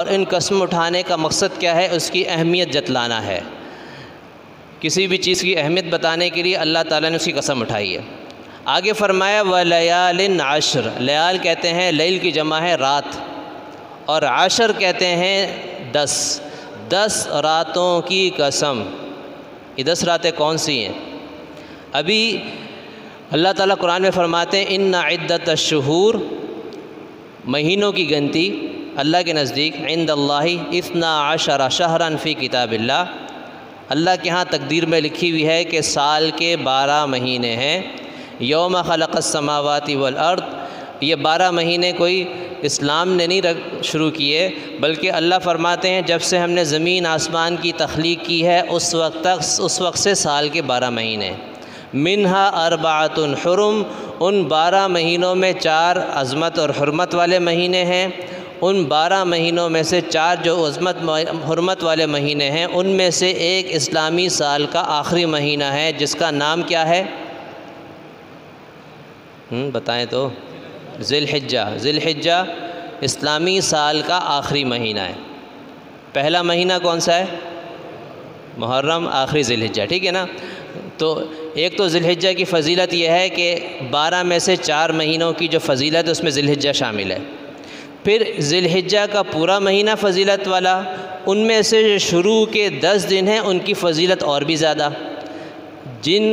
اور ان قسم اٹھانے کا مقصد کیا ہے؟ اس کی اہمیت جتلانا ہے۔ کسی بھی چیز کی اہمیت بتانے کے لیے اللہ تعالیٰ نے اس کی قسم اٹھائی ہے۔ آگے فرمایا وَلَيَالٍ عَشْرٍ، لیال کہتے ہیں لیل کی جمع ہے رات، اور عشر کہتے ہیں 10 راتوں کی قسم۔ یہ 10 راتیں کون سی ہیں؟ ابھی اللہ تعالیٰ قرآن میں فرماتے ہیں اِنَّ عِدَّةَ الشُّهُورِ، مہینوں کی گنتی اللہ کے نزدیک عند اللہ 12 شہرًا فی کتاب اللہ، اللہ کے ہاں تقدیر میں لکھی ہوئی ہے کہ سال کے 12 مہینے ہیں۔ یوم خلق السماوات والارض، یہ 12 مہینے کوئی اسلام نے نہیں شروع کیے، بلکہ اللہ فرماتے ہیں جب سے ہم نے زمین آسمان کی تخلیق کی ہے اس وقت سے سال کے 12 مہینے۔ منہا اربعۃ حرم، ان 12 مہینوں میں 4 عظمت اور حرمت والے مہینے ہیں۔ ان 12 مہینوں میں سے 4 جو عظمت حرمت والے مہینے ہیں، ان میں سے ایک اسلامی سال کا آخری مہینہ ہے جس کا نام کیا ہے؟ بتائیں تو۔ ذی الحجہ۔ ذی الحجہ اسلامی سال کا آخری مہینہ ہے۔ پہلا مہینہ کون سا ہے؟ محرم، آخری ذی الحجہ، ٹھیک ہے نا؟ تو ایک تو ذی الحجہ کی فضیلت یہ ہے کہ 12 میں سے 4 مہینوں کی جو فضیلت ہے اس میں ذی الحجہ شامل ہے۔ پھر ذی الحجہ کا پورا مہینہ فضیلت والا، ان میں سے جو شروع کے 10 دن ہیں ان کی فضیلت اور بھی زیادہ، جن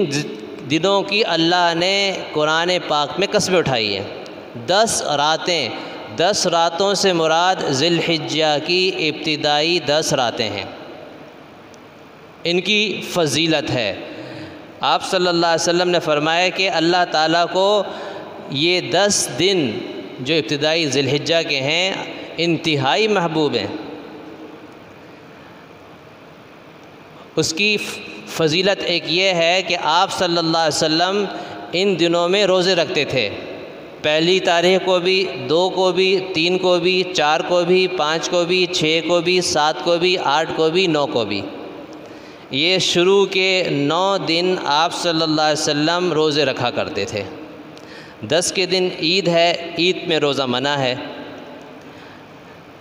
دنوں کی اللہ نے قرآن پاک میں قسمیں اٹھائی ہیں۔ 10 راتیں، 10 راتوں سے مراد ذی الحجہ کی ابتدائی 10 راتیں ہیں، ان کی فضیلت ہے۔ آپ صلی اللہ علیہ وسلم نے فرمایا کہ اللہ تعالیٰ کو یہ 10 دن جو ابتدائی ذی الحجہ کے ہیں انتہائی محبوب ہیں۔ اس کی فضیلت ایک یہ ہے کہ آپ صلی اللہ علیہ وسلم ان دنوں میں روزے رکھتے تھے، پہلی تاریخ کو بھی، 2 کو بھی، 3 کو بھی، 4 کو بھی، 5 کو بھی، 6 کو بھی، 7 کو بھی، 8 کو بھی، 9 کو بھی۔ یہ شروع کے 9 دن آپ صلی اللہ علیہ وسلم روزے رکھا کرتے تھے۔ 10 کے دن عید ہے، عید میں روزہ منع ہے۔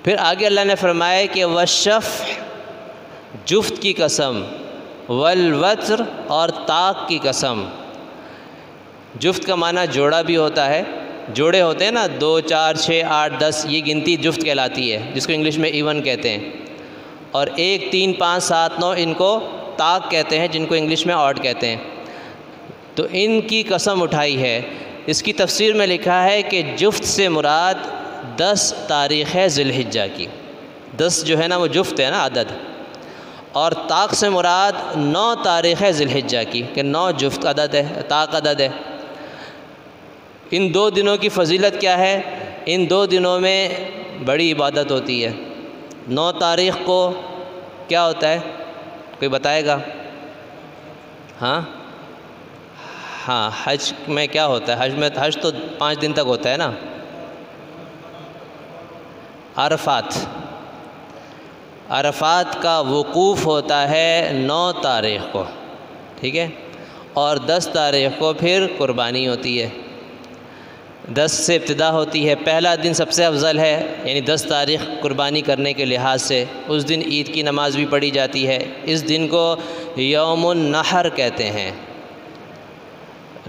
پھر آگے اللہ نے فرمایا کہ والشفع، جفت کی قسم، والوتر، اور طاق کی قسم۔ جفت کا معنی جوڑا بھی ہوتا ہے، جوڑے ہوتے ہیں نا، 2 4 6 8 10، یہ گنتی جفت کہلاتی ہے جس کو انگلش میں ایون کہتے ہیں، اور 1 3 5 7 9 ان کو طاق کہتے ہیں جن کو انگلش میں آڈ کہتے ہیں۔ تو ان کی قسم اٹھائی ہے۔ اس کی تفسیر میں لکھا ہے کہ جفت سے مراد 10 تاریخ ہے ذی الحجہ کی، 10 جو ہے نا وہ جفت ہے نا عدد، اور طاق سے مراد 9 تاریخ ہے ذی الحجہ کی، کہ 9 جفت عدد ہے، طاق عدد ہے۔ ان 2 دنوں کی فضیلت کیا ہے؟ ان 2 دنوں میں بڑی عبادت ہوتی ہے۔ 9 تاریخ کو کیا ہوتا ہے؟ کوئی بتائے گا؟ ہاں حج میں کیا ہوتا ہے؟ حج تو 5 دن تک ہوتا ہے نا۔ عرفات کا وقوف ہوتا ہے 9 تاریخ کو، ٹھیک ہے، اور 10 تاریخ کو پھر قربانی ہوتی ہے۔ 10 سے ابتدا ہوتی ہے، پہلا دن سب سے افضل ہے، یعنی 10 تاریخ قربانی کرنے کے لحاظ سے، اس دن عید کی نماز بھی پڑھی جاتی ہے۔ اس دن کو یوم النحر کہتے ہیں۔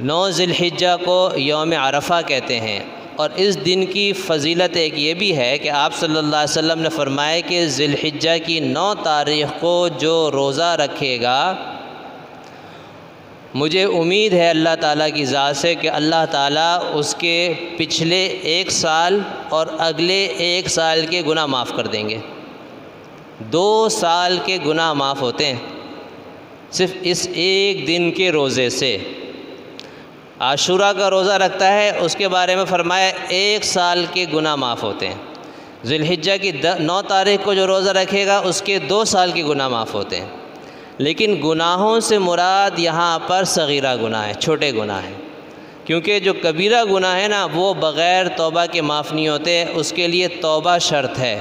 9 ذی الحجہ کو یوم عرفہ کہتے ہیں۔ اور اس دن کی فضیلت ایک یہ بھی ہے کہ آپ صلی اللہ علیہ وسلم نے فرمایا کہ ذی الحجہ کی 9 تاریخ کو جو روزہ رکھے گا، مجھے امید ہے اللہ تعالیٰ کی ذات سے کہ اللہ تعالیٰ اس کے پچھلے 1 سال اور اگلے 1 سال کے گناہ معاف کر دیں گے۔ 2 سال کے گناہ معاف ہوتے ہیں صرف اس ایک دن کے روزے سے۔ عاشورہ کا روزہ رکھتا ہے، اس کے بارے میں فرمایا 1 سال کے گناہ معاف ہوتے ہیں۔ ذی الحجہ کی 9 تاریخ کو جو روزہ رکھے گا اس کے 2 سال کے گناہ معاف ہوتے ہیں۔ لیکن گناہوں سے مراد یہاں پر صغیرہ گناہ ہے، چھوٹے گناہ ہیں، کیونکہ جو کبیرہ گناہ ہے نا وہ بغیر توبہ کے معاف نہیں ہوتے، اس کے لیے توبہ شرط ہے۔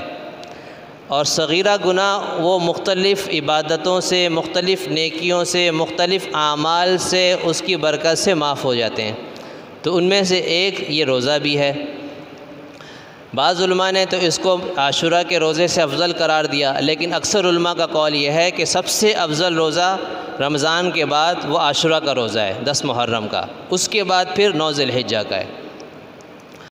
اور صغیرہ گناہ وہ مختلف عبادتوں سے، مختلف نیکیوں سے، مختلف اعمال سے اس کی برکت سے معاف ہو جاتے ہیں۔ تو ان میں سے ایک یہ روزہ بھی ہے۔ بعض علماء نے تو اس کو عاشوراء کے روزے سے افضل قرار دیا، لیکن اکثر علماء کا قول یہ ہے کہ سب سے افضل روزہ رمضان کے بعد وہ عاشوراء کا روزہ ہے 10 محرم کا، اس کے بعد پھر 9 ذی الحجہ کا ہے۔